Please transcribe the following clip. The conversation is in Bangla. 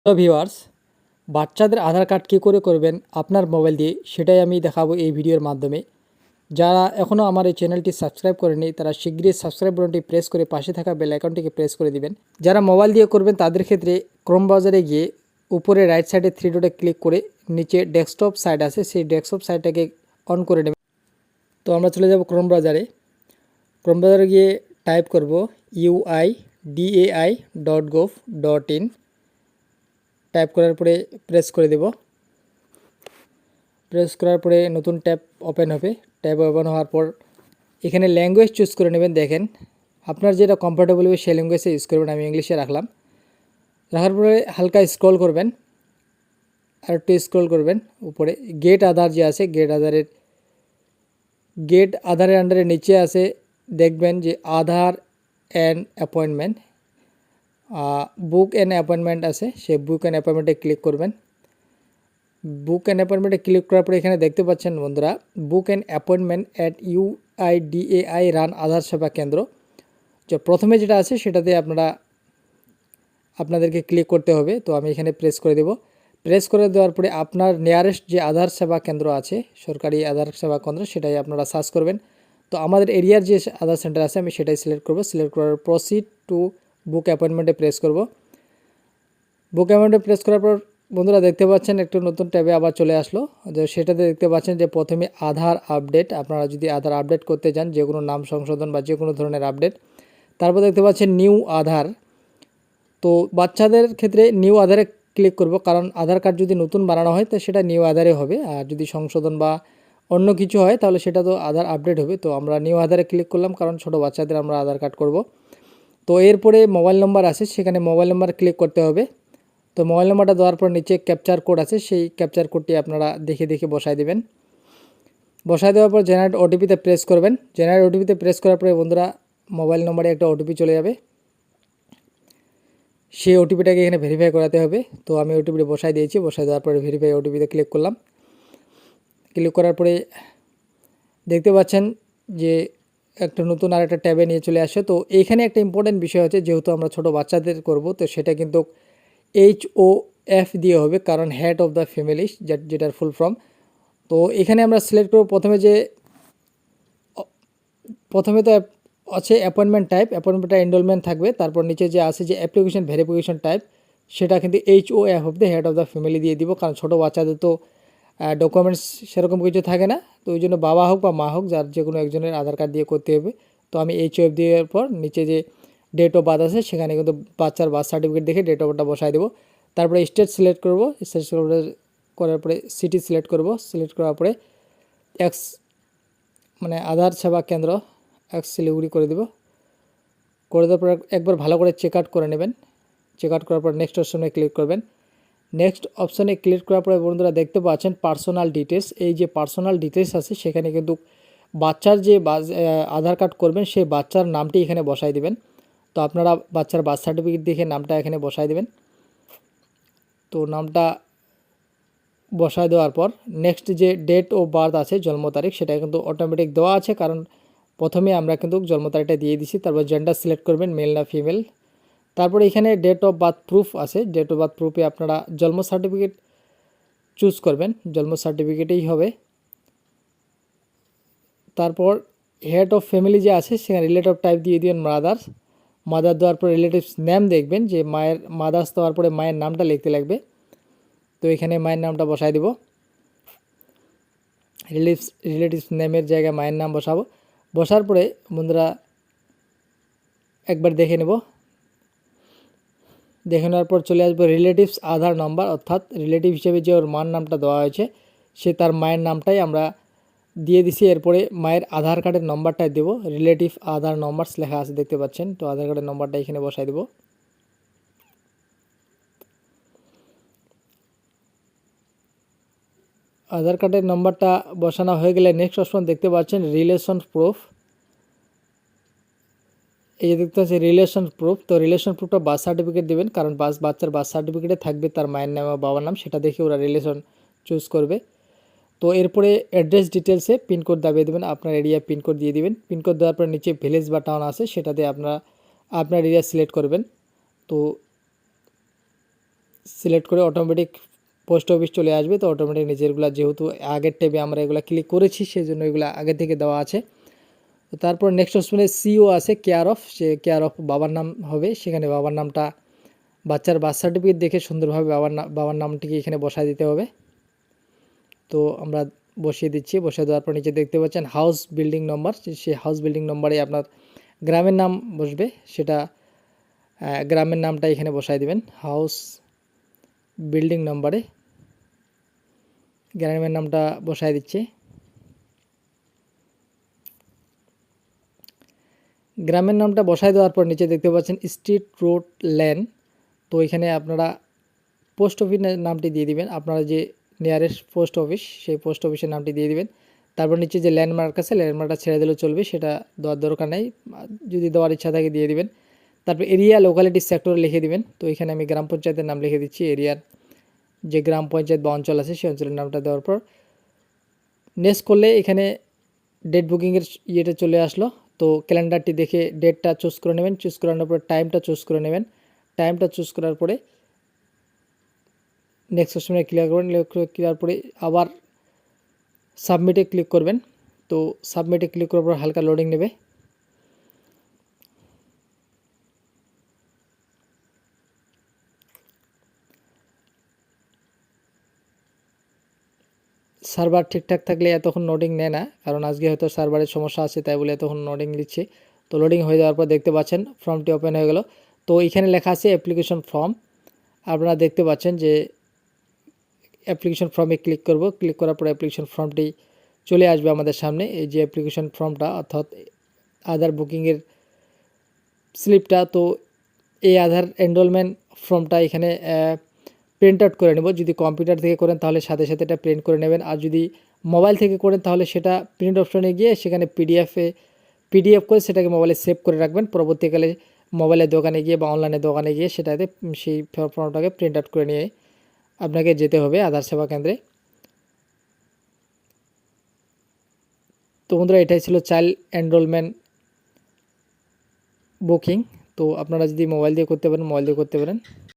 তো ভিউয়ার্স, বাচ্চাদের আধার কার্ড কী করে করবেন আপনার মোবাইল দিয়ে সেটাই আমি দেখাবো এই ভিডিওর মাধ্যমে। যারা এখনও আমার এই চ্যানেলটি সাবস্ক্রাইব করেনি তারা শীঘ্রই সাবস্ক্রাইব বাটনটি প্রেস করে পাশে থাকা বেল আইকনটিকে প্রেস করে দিবেন। যারা মোবাইল দিয়ে করবেন তাদের ক্ষেত্রে ক্রোম ব্রাউজারে গিয়ে উপরে রাইট সাইডে থ্রি ডটে ক্লিক করে নিচে ডেস্কটপ সাইট আছে সেই ডেস্কটপ সাইটটাকে অন করে নেবেন। তো আমরা চলে যাব ক্রোম ব্রাউজারে। ক্রোম ব্রাউজারে গিয়ে টাইপ করব uidai.gov.in। টাইপ করার পরে প্রেস করে দেব। প্রেস করার পরে নতুন ট্যাব ওপেন হবে। ট্যাব ওপেন হওয়ার পর এখানে ল্যাঙ্গুয়েজ চুজ করে নেবেন। দেখেন আপনার যেটা কমফোর্টেবল হবে সেই ল্যাঙ্গুয়েজে ইউজ করবেন। আমি ইংলিশে রাখলাম। রাখার পরে হালকা স্ক্রল করবেন, আর একটু স্ক্রল করবেন উপরে। গেট আধার যে আছে গেট আধারের আন্ডারে নিচে আছে দেখবেন যে Aadhaar and appointment, book and appointment আছে, সেই বুক অ্যান্ড অ্যাপয়েন্টমেন্টে ক্লিক করবেন। বুক অ্যান্ড অ্যাপয়েন্টমেন্টে ক্লিক করার পরে এখানে দেখতে পাচ্ছেন বন্ধুরা, book and appointment at UIDAI run Aadhaar Seva Kendra. তো প্রথমে যেটা আছে সেটাতে আপনাদেরকে ক্লিক করতে হবে। তো আমি এখানে প্রেস করে দেব। প্রেস করে দেওয়ার পরে আপনার নিয়ারেস্ট যে আধার সেবা কেন্দ্র আছে, সরকারি আধার সেবা কেন্দ্র, সেটাই আপনারা সার্চ করবেন। তো আমাদের এরিয়ার যে আধার সেন্টার আছে আমি সেটাই সিলেক্ট করব। সিলেক্ট করার প্রসিড টু বুক অ্যাপয়েন্টমেন্টে প্রেস করব। বুক অ্যাপয়েন্টমেন্টে প্রেস করার পর বন্ধুরা দেখতে পাচ্ছেন একটু নতুন ট্যাবে আবার চলে আসলো। যে সেটাতে দেখতে পাচ্ছেন যে প্রথমে আধার আপডেট। আপনারা যদি আধার আপডেট করতে চান, যে কোনো নাম সংশোধন বা যে কোনো ধরনের আপডেট, তারপর দেখতে পাচ্ছেন নিউ আধার। তো বাচ্চাদের ক্ষেত্রে নিউ আধারে ক্লিক করব, কারণ আধার কার্ড যদি নতুন বানানো হয় তো সেটা নিউ আধারে হবে, আর যদি সংশোধন বা অন্য কিছু হয় তাহলে সেটা তো আধার আপডেট হবে। তো আমরা নিউ আধারে ক্লিক করলাম, কারণ ছোট বাচ্চাদের আমরা আধার কার্ড করব। তো এরপরে মোবাইল নম্বর আছে, সেখানে মোবাইল নম্বর ক্লিক করতে হবে। তো মোবাইল নম্বরটা দেওয়ার পর নিচে ক্যাপচার কোড আছে, সেই ক্যাপচার কোডটি আপনারা দেখে দেখে বসায় দেবেন। বসায় দেওয়ার পর জেনারেট ওটিপিতে প্রেস করবেন। জেনারেট ওটিপিতে প্রেস করার পরে বন্ধুরা মোবাইল নম্বরে একটা ওটিপি চলে যাবে। সেই ওটিপিটাকে এখানে ভেরিফাই করাতে হবে। তো আমি ওটিপিটা বসাই দিয়েছি। বসাই দেওয়ার পরে ভেরিফাই ওটিপিতে ক্লিক করলাম। ক্লিক করার পরে দেখতে পাচ্ছেন যে একটা নতুন আর একটা ট্যাবে নিয়ে চলে আসে। তো এইখানে একটা ইম্পর্টেন্ট বিষয় আছে, যেহেতু আমরা ছোট বাচ্চাদের করব, তো সেটা কিন্তু HOF দিয়ে হবে, কারণ হেড অফ দ্য ফ্যামিলি যেটার ফুল ফর্ম। তো এখানে আমরা সিলেক্ট করব প্রথমে তো আছে অ্যাপয়েন্টমেন্ট টাইপ, অ্যাপয়েন্টমেন্টটা এনরোলমেন্ট থাকবে। তারপর নিচে যে আছে যে অ্যাপ্লিকেশন ভেরিফিকেশন টাইপ, সেটা কিন্তু HOF of the head of the family দিয়ে দিব, কারণ ছোটো বাচ্চাদের তো ডকুমেন্টস সেরকম কিছু থাকে না। তো ওই জন্য বাবা হোক বা মা হোক, যার যে কোনো একজনের আধার কার্ড দিয়ে করতে হবে। তো আমি HOF দেওয়ার পর নিচে যে ডেট অফ বার্থ আছে সেখানে কিন্তু বাচ্চার বার্থ সার্টিফিকেট দেখে ডেট অফ বার্থটা বসাই দেবো। তারপরে স্টেট সিলেক্ট করব। স্টেট করার পরে সিটি সিলেক্ট করব। সিলেক্ট করার পরে এক্স মানে আধার সেবা কেন্দ্র শিলিগুড়ি করে দেব। করে দেওয়ার পর একবার ভালো করে চেক আউট করে নেবেন। চেক আউট করার পর নেক্সট অপশনে ক্লিক করবেন। নেক্সট অপশনে ক্লিক করার পরে বন্ধুরা দেখতে পাচ্ছেন পার্সোনাল ডিটেলস। এই যে পার্সোনাল ডিটেলস আছে সেখানে কিন্তু বাচ্চার যে আধার কার্ড করবেন সেই বাচ্চার নামটি এখানে বসাই দিবেন। তো আপনারা বাচ্চার বার্থ সার্টিফিকেট দেখে নামটা এখানে বসাই দেবেন। তো নামটা বসায় দেওয়ার পর নেক্সট যে ডেট অফ বার্থ আছে, জন্ম তারিখ, সেটা কিন্তু অটোমেটিক দেওয়া আছে, কারণ প্রথমে আমরা কিন্তু জন্ম তারিখটা দিয়ে দিছি। তারপর জেন্ডার সিলেক্ট করবেন, মেল না ফিমেল। তারপরে এখানে ডেট অফ বার্থ প্রুফ আছে। ডেট অফ বার্থ প্রুফে আপনারা জন্ম সার্টিফিকেট চুজ করবেন, জন্ম সার্টিফিকেটেই হবে। তারপর হেড অফ ফ্যামিলি যে আছে সেখানে রিলেটিভ টাইপ দিয়ে দিবেন মাদার। মাদার দেওয়ার পর রিলেটিভস নেম দেখবেন যে মাদার্স দেওয়ার পরে মায়ের নামটা লিখতে লাগবে। তো এখানে মায়ের নামটা বসাই দেব। রিলেটিভস নেমের জায়গায় মায়ের নাম বসাবো। বসার পরে বন্ধুরা একবার দেখে নেব। দেখে নেওয়ার পর চলে আসবো রিলেটিভস আধার নাম্বার, অর্থাৎ রিলেটিভ হিসেবে যে ওর মার নামটা দেওয়া হয়েছে সে তার মায়ের নামটাই আমরা দিয়ে দিছি। এরপরে মায়ের আধার কার্ডের নম্বরটাই দেবো। রিলেটিভ আধার নম্বরস লেখা আছে দেখতে পাচ্ছেন। তো আধার কার্ডের নম্বরটা এখানে বসাই দেবো। আধার কার্ডের নম্বরটা বসানো হয়ে গেলে নেক্সট অপশন দেখতে পাচ্ছেন রিলেশন প্রুফ। এই যে দেখতে পাচ্ছি রিলেশন প্রুফ। তো রিলেশন প্রুফটা বার্থ সার্টিফিকেট দেবেন, কারণ বাচ্চার বার্থ সার্টিফিকেটে থাকবে তার মায়ের নাম বা বাবার নাম, সেটা দেখে ওরা রিলেশন চুজ করবে। তো এরপরে অ্যাড্রেস ডিটেলসে পিনকোড দাবিয়ে দেবেন, আপনার এরিয়া পিনকোড দিয়ে দিবেন। পিনকোড দেওয়ার পর নিচে ভিলেজ বা টাউন আছে সেটাতে আপনার এরিয়া সিলেক্ট করবেন। তো সিলেক্ট করে অটোমেটিক পোস্ট অফিস চলে আসবে। তো অটোমেটিক নিজেরগুলো যেহেতু আগের ট্যাবে আমরা এগুলো ক্লিক করেছি সেই জন্য এগুলো আগে থেকে দেওয়া আছে। তো তারপর নেক্সট অপশনে সিও আছে, care of, say care of বাবার নাম হবে, সেখানে বাবার নামটা বাচ্চার বার্থ সার্টিফিকেট দেখে সুন্দরভাবে বাবার নামটিকে এখানে বসায় দিতে হবে। তো আমরা বসিয়ে দিচ্ছি। বসিয়ে দেওয়ার পর নিচে দেখতে পাচ্ছেন হাউস বিল্ডিং নম্বর, সেই হাউস বিল্ডিং নম্বরে আপনার গ্রামের নাম বসবে, সেটা গ্রামের নামটা এখানে বসায় দিবেন। হাউস বিল্ডিং নম্বরে গ্রামের নামটা বসায় দিচ্ছি। গ্রামের নামটা বসায় দেওয়ার পর নিচে দেখতে পাচ্ছেন স্ট্রিট, রোড, লেন। তো এখানে আপনারা পোস্ট অফিসের নামটি দিয়ে দিবেন, আপনারা যে নিয়ারেস্ট পোস্ট অফিস সেই পোস্ট অফিসের নামটি দিয়ে দিবেন। তারপর নিচে যে ল্যান্ডমার্ক আছে ল্যান্ডমার্কটা ছেড়ে দিলেও চলবে, সেটা দেওয়ার দরকার নেই, যদি দেওয়ার ইচ্ছা থাকে দিয়ে দিবেন। তারপর এরিয়া, লোকালিটি, সেক্টর লিখে দিবেন। তো এখানে আমি গ্রাম পঞ্চায়েতের নাম লিখে দিচ্ছি। এরিয়ার যে গ্রাম পঞ্চায়েত বা অঞ্চল আছে সেই অঞ্চলের নামটা দেওয়ার পর নেক্সট করলে এখানে ডেট বুকিংয়ের ইয়েটা চলে আসলো। তো ক্যালেন্ডারটি দেখে ডেটটা চুজ করে নেবেন, চুজ করানোর পরে টাইমটা চুজ করে নেবেন। টাইমটা চুজ করার পরে নেক্সট অপশনে ক্লিক করবেন, ক্লিক পরে আবার সাবমিটে ক্লিক করবেন। তো সাবমিটে ক্লিক করার পর হালকা লোডিং নেবে। সার্ভার ঠিকঠাক থাকলে এতক্ষণ লোডিং নেয় না, কারণ আজকে হয়তো সার্ভারের সমস্যা আছে তাই বলে এতক্ষণ লোডিং দিচ্ছে। তো লোডিং হয়ে যাওয়ার পর দেখতে পাচ্ছেন ফর্মটি ওপেন হয়ে গেল। তো এখানে লেখা আছে অ্যাপ্লিকেশন ফর্ম, আপনারা দেখতে পাচ্ছেন যে অ্যাপ্লিকেশন ফর্মে ক্লিক করব। ক্লিক করার পর অ্যাপ্লিকেশন ফর্মটি চলে আসবে আমাদের সামনে। এই যে অ্যাপ্লিকেশন ফর্মটা অর্থাৎ আধার বুকিংয়ের স্লিপটা, তো এই আধার এনরোলমেন্ট ফর্মটা এখানে প্রিন্ট আউট করে নেব। যদি কম্পিউটার থেকে করেন তাহলে সাথে সাথে এটা প্রিন্ট করে নেবেন, আর যদি মোবাইল থেকে করেন তাহলে সেটা প্রিন্ট অপশনে গিয়ে সেখানে পিডিএফ করে সেটাকে মোবাইলে সেভ করে রাখবেন। পরবর্তীকালে মোবাইলের দোকানে গিয়ে বা অনলাইনের দোকানে গিয়ে সেটাতে সেই ফর্মটাকে প্রিন্ট আউট করে নিয়ে আপনাকে যেতে হবে আধার সেবা কেন্দ্রে। তো বন্ধুরা, এটাই ছিল চাইল্ড এনরোলমেন্ট বুকিং। তো আপনারা যদি মোবাইল দিয়ে করতে পারেন মোবাইল দিয়ে করতে পারেন।